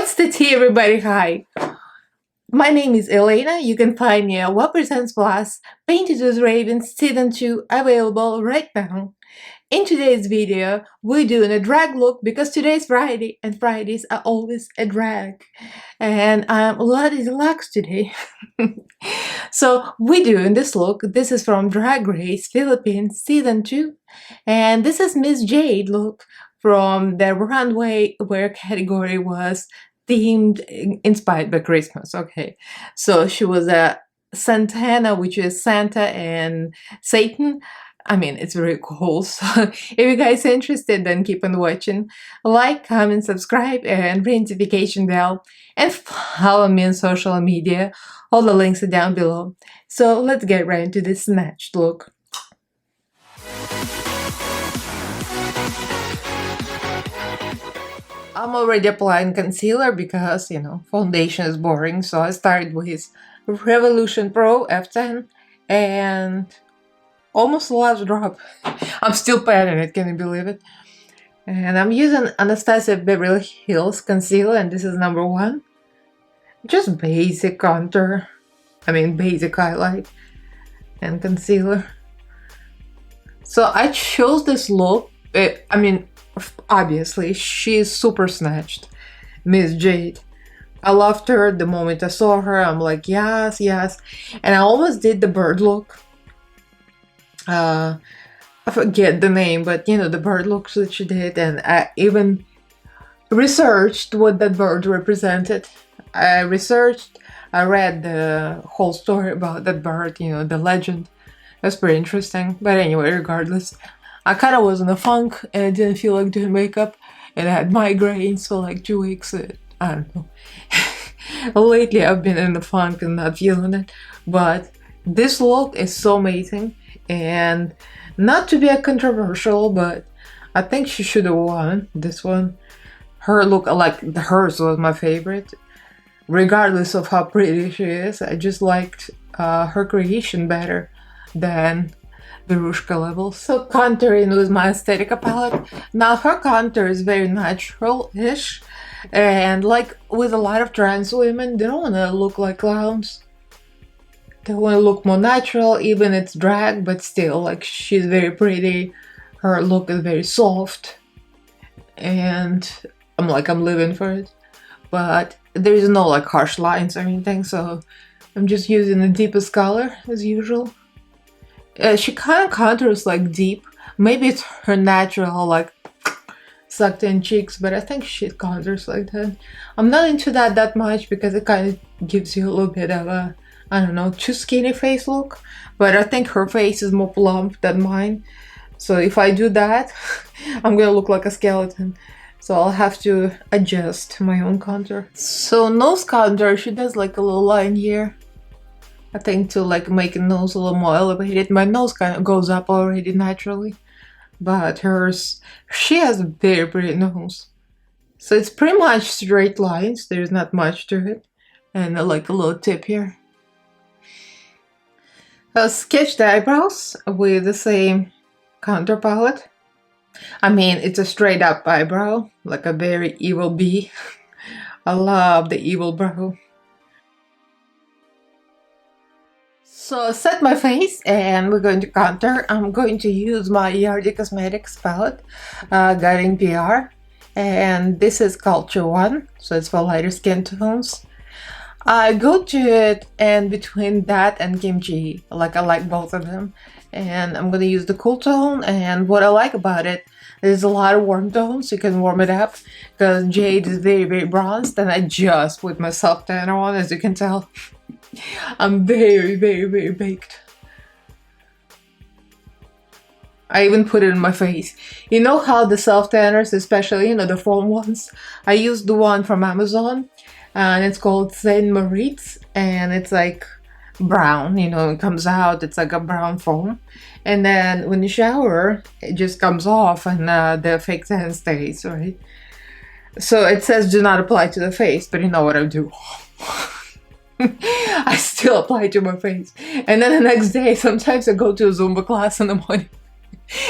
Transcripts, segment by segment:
What's the tea, everybody? Hi. My name is Elaina. You can find me at What Presents Plus, Painted with Ravens Season 2, available right now. In today's video, we're doing a drag look because today's Friday and Fridays are always a drag. And I'm a lot deluxe today. So we're doing this look. This is from Drag Race Philippines Season 2. And this is Miss Jade look from the runway where category was themed, inspired by Christmas. Okay, so she was a Santana, which is Santa and Satan. I mean, it's very cool. So if you guys are interested, then keep on watching. Like, comment, subscribe, and ring notification bell. And follow me on social media. All the links are down below. So let's get right into this snatched look. I'm already applying concealer because, you know, foundation is boring. So I started with Revolution Pro F10 and almost the last drop. I'm still patting it, can you believe it? And I'm using Anastasia Beverly Hills concealer, and this is number 1. Just basic contour. I mean, basic highlight and concealer. So I chose this look. Obviously, she's super snatched, Miss Jade. I loved her the moment I saw her. I'm like, yes, yes. And I almost did the bird look. I forget the name, but you know, the bird looks that she did. And I even researched what that bird represented. I read the whole story about that bird, you know, the legend. That's pretty interesting. But anyway, regardless, I kind of was in a funk and I didn't feel like doing makeup, and I had migraines for like 2 weeks. I don't know. Lately I've been in the funk and not feeling it, but this look is so amazing. And not to be a controversial, but I think she should have won this one. Her look, like hers, was my favorite. Regardless of how pretty she is, I just liked her creation better than Verushka level. So contouring with my Aesthetica palette. Now her contour is very natural-ish, and like with a lot of trans women, they don't want to look like clowns. They want to look more natural, even it's drag, but still, like, she's very pretty. Her look is very soft, and I'm living for it. But there is no like harsh lines or anything, so I'm just using the deepest color as usual. She kind of contours like deep. Maybe it's her natural like sucked in cheeks, but I think she contours like that. I'm not into that much because it kind of gives you a little bit of a, I don't know, too skinny face look. But I think her face is more plump than mine. So if I do that, I'm gonna look like a skeleton. So I'll have to adjust my own contour. So nose contour, she does like a little line here. I think to like make a nose a little more elevated. My nose kind of goes up already naturally, but hers, she has a very pretty nose. So it's pretty much straight lines. There's not much to it. And like a little tip here. I'll sketch the eyebrows with the same contour palette. I mean, it's a straight up eyebrow, like a very evil bee. I love the evil brow. So set my face and we're going to contour. I'm going to use my Yardi Cosmetics palette, Guiding PR, and this is Culture 1, so it's for lighter skin tones. I go to it and between that and Kimchi, like I like both of them, and I'm gonna use the cool tone. And what I like about it, there's a lot of warm tones, you can warm it up because Jade is very, very bronzed, and I just put my self tanner on, as you can tell. I'm very, very, very baked. I even put it in my face. You know how the self tanners, especially, you know, the foam ones, I used the one from Amazon, and it's called Saint Moritz, and it's like brown, you know, it comes out, it's like a brown foam, and then when you shower it just comes off, and the fake tan stays, right? So it says do not apply to the face, but you know what I do. I still apply to my face, and then the next day sometimes I go to a Zumba class in the morning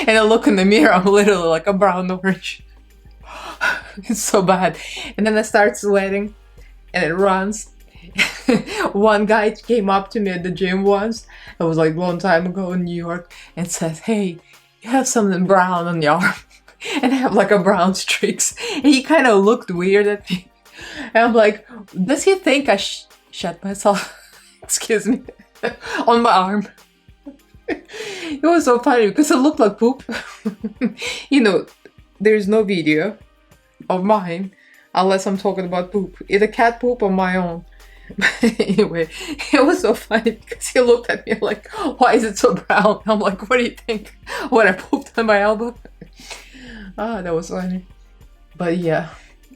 and I look in the mirror, I'm literally like a brown orange. It's so bad. And then I start sweating and it runs. One guy came up to me at the gym once. It was like a long time ago in New York, and said, "Hey, you have something brown on your arm." And I have like a brown streaks. And he kind of looked weird at me. And I'm like, does he think I shut myself? Excuse me. On my arm. It was so funny because it looked like poop. You know, there's no video of mine unless I'm talking about poop. Either cat poop or my own. Anyway, it was so funny because he looked at me like, why is it so brown? I'm like, what do you think? What, I pooped on my elbow? Ah, that was funny. But yeah,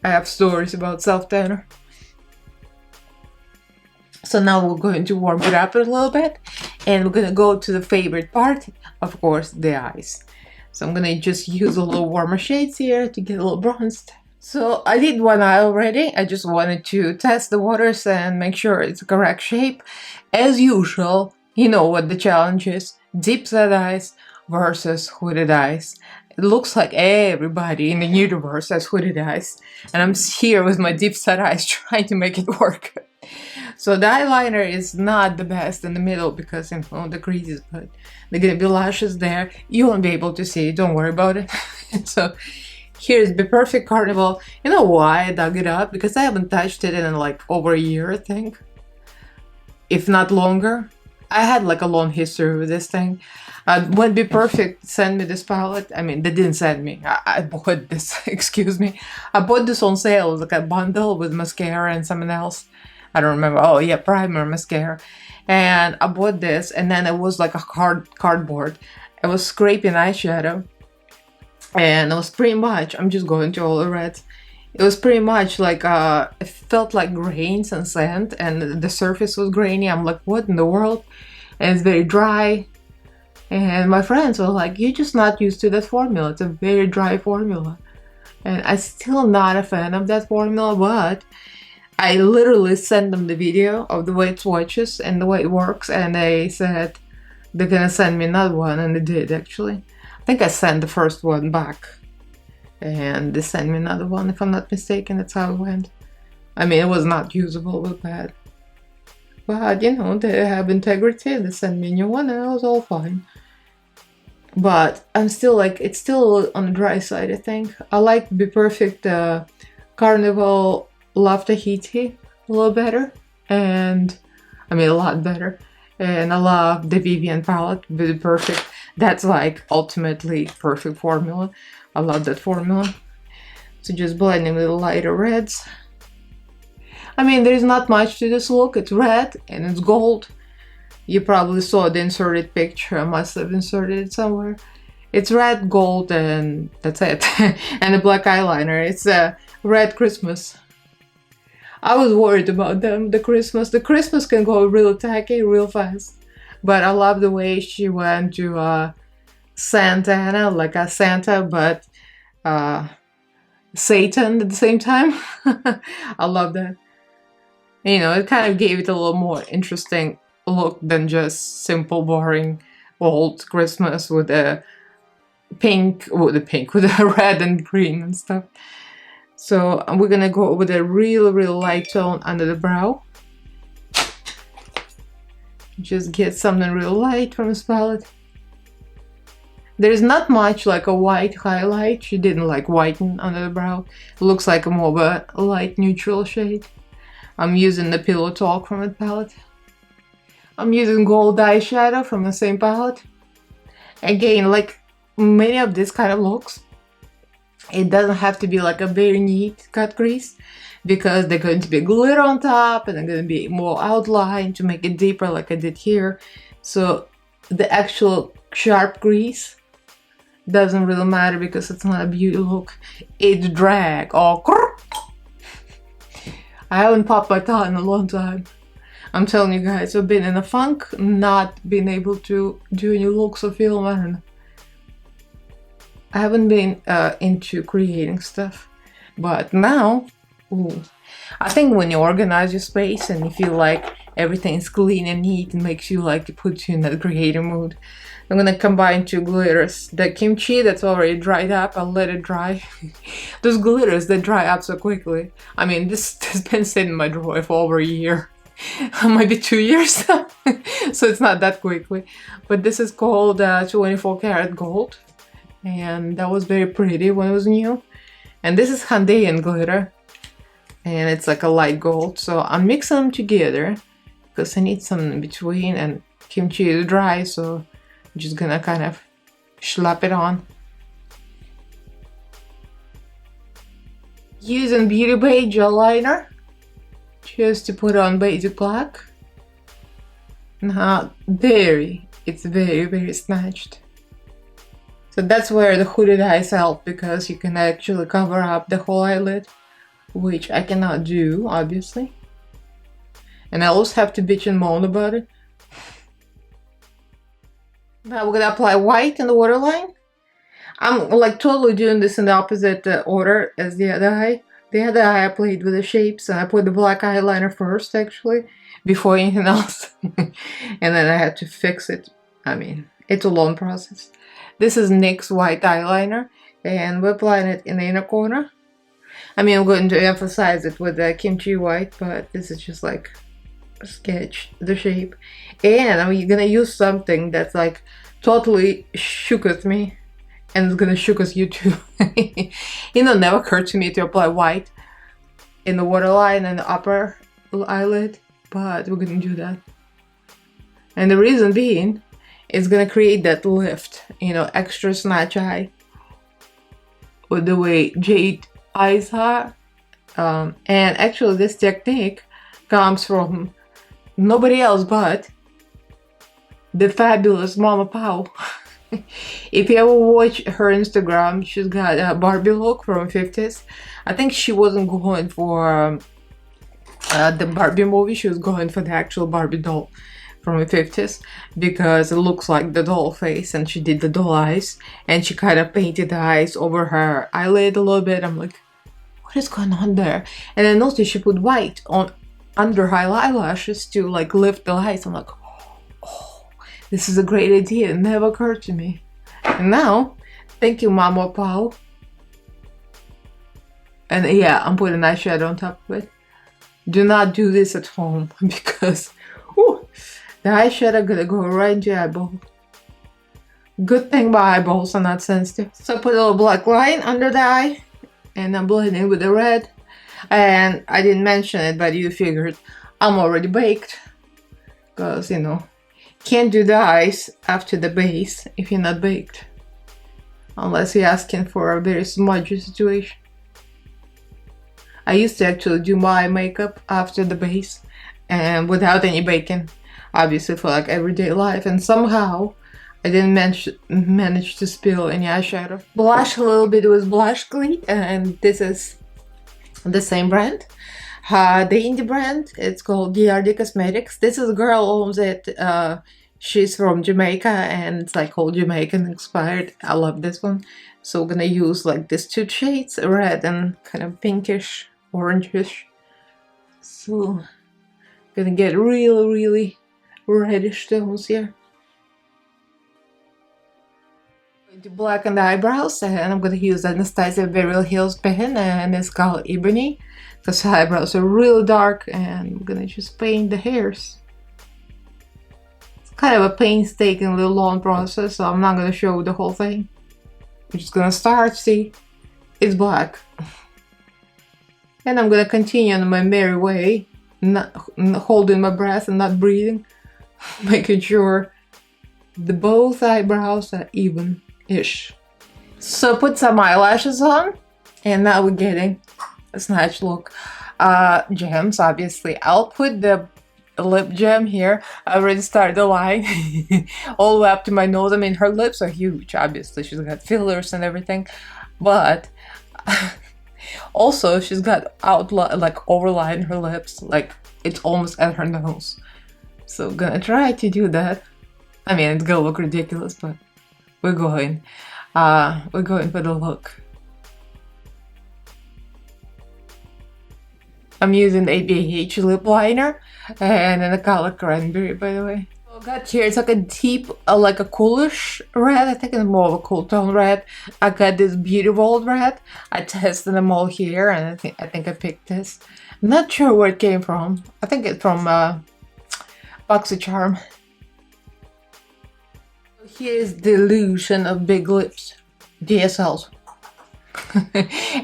I have stories about self-tanner. So now we're going to warm it up a little bit, and we're gonna go to the favorite part, of course, the eyes. So I'm gonna just use a little warmer shades here to get a little bronzed. So I did one eye already. I just wanted to test the waters and make sure it's the correct shape. As usual, you know what the challenge is. Deep set eyes versus hooded eyes. It looks like everybody in the universe has hooded eyes. And I'm here with my deep set eyes trying to make it work. So the eyeliner is not the best in the middle because, you know, the creases, but they're gonna be lashes there. You won't be able to see it, don't worry about it. So here's the Perfect Carnival. You know why I dug it up? Because I haven't touched it in like over a year, I think. If not longer. I had like a long history with this thing. When Be Perfect sent me this palette, I mean, they didn't send me. I bought this, excuse me. I bought this on sale. It was like a bundle with mascara and something else. I don't remember. Oh yeah, primer, mascara. And I bought this, and then it was like a cardboard. I was scraping eyeshadow. And it was pretty much, I'm just going to all the reds. It was pretty much like, it felt like grains and sand, and the surface was grainy. I'm like, what in the world? And it's very dry. And my friends were like, you're just not used to that formula. It's a very dry formula. And I'm still not a fan of that formula, but I literally sent them the video of the way it swatches and the way it works. And they said they're gonna send me another one, and they did actually. I think I sent the first one back. And they sent me another one, if I'm not mistaken. That's how it went. I mean, it was not usable, it was bad. But, you know, they have integrity. They sent me a new one and it was all fine. But I'm still like, it's still on the dry side, I think. I like Be Perfect Carnival Love Tahiti a little better. And, I mean, a lot better. And I love the Vivian palette, Be Perfect. That's like ultimately perfect formula. I love that formula. So just blending with the lighter reds. I mean, there's not much to this look. It's red and it's gold. You probably saw the inserted picture. I must have inserted it somewhere. It's red, gold, and that's it. And a black eyeliner. It's a red Christmas. I was worried about them, the Christmas. The Christmas can go real tacky real fast. But I love the way she went to Santana, like a Santa, but Satan at the same time. I love that. You know, it kind of gave it a little more interesting look than just simple, boring old Christmas with the pink, with the red and green and stuff. So we're gonna go with a real light tone under the brow. Just get something real light from this palette. There's not much like a white highlight. She didn't like whiten under the brow. It looks like a more of a light neutral shade. I'm using the Pillow Talk from that palette. I'm using gold eyeshadow from the same palette. Again, like many of this kind of looks, it doesn't have to be like a very neat cut crease, because they're going to be glitter on top and they're going to be more outline to make it deeper like I did here. So the actual sharp crease doesn't really matter because it's not a beauty look. It's drag. Oh, I haven't popped my tongue in a long time. I'm telling you guys, I've been in a funk, not being able to do any looks or film. I don't know. I haven't been into creating stuff, but now, ooh, I think when you organize your space and you feel like everything's clean and neat and makes you like, it puts you in that creative mood. I'm gonna combine 2 glitters. The kimchi that's already dried up, I'll let it dry. Those glitters that dry up so quickly. I mean, this has been sitting in my drawer for over a year. Maybe 2 years now. So it's not that quickly. But this is called 24 karat gold. And that was very pretty when it was new. And this is Handean glitter. And it's like a light gold. So I'm mixing them together because I need some in between, and kimchi is dry, so I'm just gonna kind of slap it on. Using Beauty Bay gel liner just to put on basic black. Now it's very snatched. So that's where the hooded eyes help, because you can actually cover up the whole eyelid, which I cannot do, obviously. And I always have to bitch and moan about it. Now we're gonna apply white in the waterline. I'm like totally doing this in the opposite order as the other eye. The other eye I played with the shapes, and I put the black eyeliner first, actually, before anything else. And then I had to fix it. I mean, it's a long process. This is NYX white eyeliner, and we're applying it in the inner corner. I mean, I'm going to emphasize it with the kimchi white, but this is just like sketch the shape. And I'm gonna use something that's like totally shooketh me, and it's gonna shooketh you too. You know, it never occurred to me to apply white in the waterline and the upper eyelid, but we're gonna do that. And the reason being, it's gonna create that lift, you know, extra snatch eye with the way Jade eyes are. And actually this technique comes from nobody else but the fabulous Mama Pau. If you ever watch her Instagram, she's got a Barbie look from 50s. I think she wasn't going for the Barbie movie, she was going for the actual Barbie doll from the 50s, because it looks like the doll face, and she did the doll eyes, and she kind of painted the eyes over her eyelid a little bit. I'm like, what is going on there? And I noticed she put white on under her eyelashes to like lift the eyes. I'm like, oh, this is a great idea. It never occurred to me. And now, thank you, Mama Pau. And yeah, I'm putting eyeshadow on top of it. Do not do this at home, because whew, the eyeshadow gonna go right into your eyeball. Good thing my eyeballs are not sensitive. So I put a little black line under the eye, and I'm blending with the red. And I didn't mention it, but you figured I'm already baked, because, you know, can't do the eyes after the base if you're not baked, unless you're asking for a very smudgy situation. I used to actually do my makeup after the base and without any baking, obviously, for like everyday life, and somehow I didn't manage to spill any eyeshadow. Blush a little bit with Blush Glide, and this is the same brand, the indie brand. It's called DRD Cosmetics. This is a girl who owns it. She's from Jamaica, and it's like all Jamaican inspired. I love this one. So we're gonna use like these 2 shades, red and kind of pinkish, orangish. So gonna get really reddish tones here. To blacken the eyebrows, and I'm gonna use Anastasia Beverly Hills pen, and it's called Ebony, because her eyebrows are really dark, and I'm gonna just paint the hairs. It's kind of a painstaking little long process, so I'm not gonna show the whole thing. I'm just gonna start. See, it's black, and I'm gonna continue on my merry way, not holding my breath and not breathing, making sure the both eyebrows are even-ish. So put some eyelashes on, and now we're getting a snatch look. Gems, obviously. I'll put the lip gem here. I already started the line all the way up to my nose. I mean, her lips are huge, obviously. She's got fillers and everything, but also she's got outline, like overline her lips, like it's almost at her nose. So I'm gonna try to do that. I mean, it's gonna look ridiculous, but we're going for the look. I'm using ABH lip liner and in the color cranberry, by the way. I got here, it's like a deep, like a coolish red. I think it's more of a cool tone red. I got this Beauty World red. I tested them all here, and I think I picked this. I'm not sure where it came from. I think it's from BoxyCharm. Here's Delusion of Big Lips, DSLs.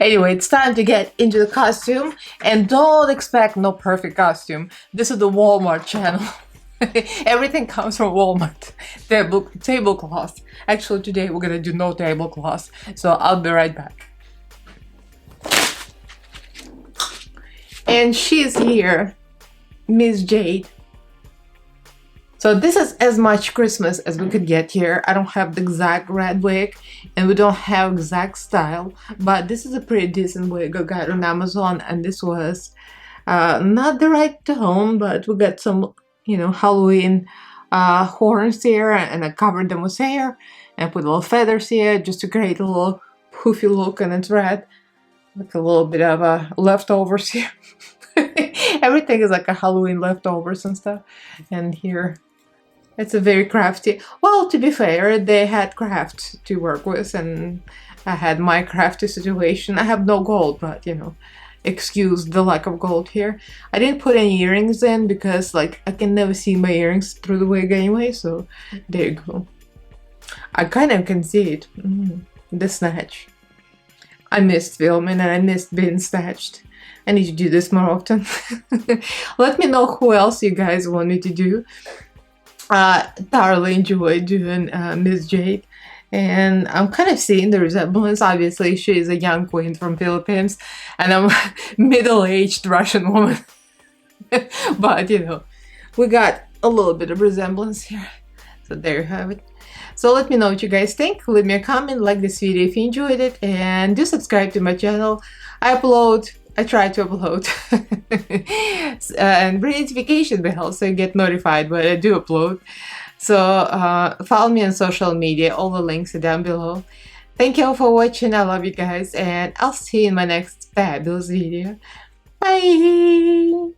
Anyway, it's time to get into the costume, and don't expect no perfect costume. This is the Walmart channel. Everything comes from Walmart. Tablecloth. Actually, today we're gonna do no tablecloth, so I'll be right back. And she's here, Miss Jade. So this is as much Christmas as we could get here. I don't have the exact red wig, and we don't have exact style, but this is a pretty decent wig I got on Amazon, and this was not the right tone, but we got some, you know, Halloween horns here, and I covered them with hair, and put little feathers here just to create a little poofy look, and it's red, like a little bit of leftovers here. Everything is like a Halloween leftovers and stuff, and here. It's a very crafty. Well, to be fair, they had craft to work with, and I had my crafty situation. I have no gold, but you know, excuse the lack of gold here. I didn't put any earrings in because, like, I can never see my earrings through the wig anyway. So there you go. I kind of can see it. The snatch. I missed filming and I missed being snatched. I need to do this more often. Let me know who else you guys want me to do. Thoroughly enjoyed doing Miss Jade, and I'm kind of seeing the resemblance. Obviously, she is a young queen from Philippines, and I'm a middle-aged Russian woman. But you know, we got a little bit of resemblance here. So there you have it. So let me know what you guys think. Leave me a comment, like this video if you enjoyed it, and do subscribe to my channel. I try to upload and ring notification bell so you get notified when I do upload. So follow me on social media. All the links are down below. Thank you all for watching. I love you guys, and I'll see you in my next fabulous video. Bye!